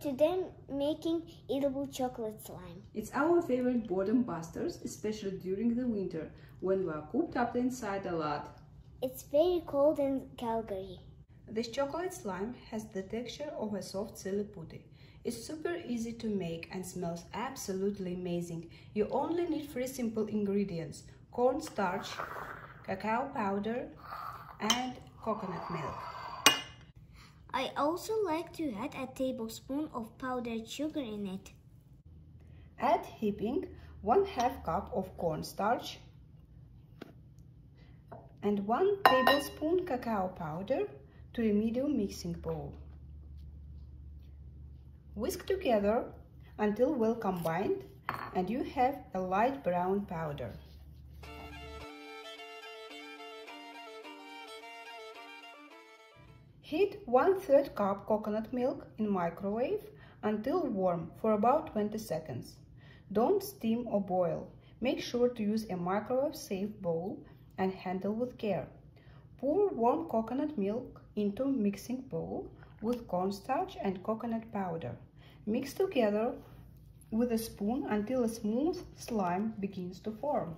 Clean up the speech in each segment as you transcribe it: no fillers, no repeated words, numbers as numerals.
Today making edible chocolate slime. It's our favorite boredom busters, especially during the winter when we are cooped up inside a lot. It's very cold in Calgary. This chocolate slime has the texture of a soft silly putty. It's super easy to make and smells absolutely amazing. You only need 3 simple ingredients: cornstarch, cacao powder, and coconut milk. I also like to add a tablespoon of powdered sugar in it. Add heaping 1/2 cup of cornstarch and 1 tablespoon cacao powder to a medium mixing bowl. Whisk together until well combined and you have a light brown powder. Heat 1/3 cup coconut milk in microwave until warm for about 20 seconds. Don't steam or boil. Make sure to use a microwave-safe bowl and handle with care. Pour warm coconut milk into mixing bowl with cornstarch and coconut powder. Mix together with a spoon until a smooth slime begins to form.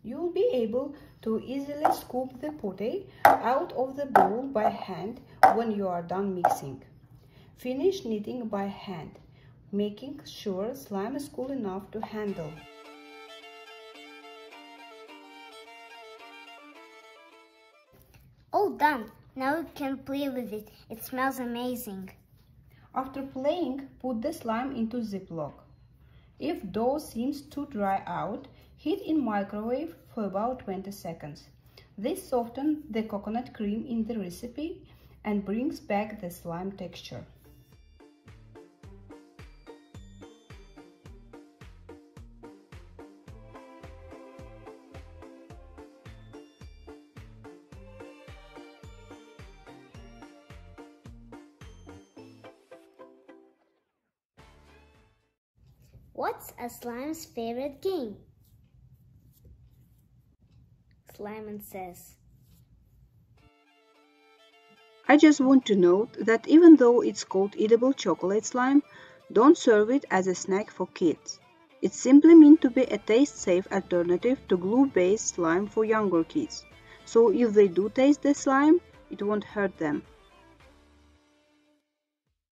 You will be able to easily scoop the putty out of the bowl by hand when you are done mixing. Finish kneading by hand, making sure slime is cool enough to handle. All done. Now you can play with it. It smells amazing. After playing, put the slime into Ziploc. If dough seems too dry out, heat in microwave for about 20 seconds. This softens the coconut cream in the recipe and brings back the slime texture. What's a slime's favorite game? Slimeman says. I just want to note that even though it's called edible chocolate slime, don't serve it as a snack for kids. It's simply meant to be a taste-safe alternative to glue-based slime for younger kids. So if they do taste the slime, it won't hurt them.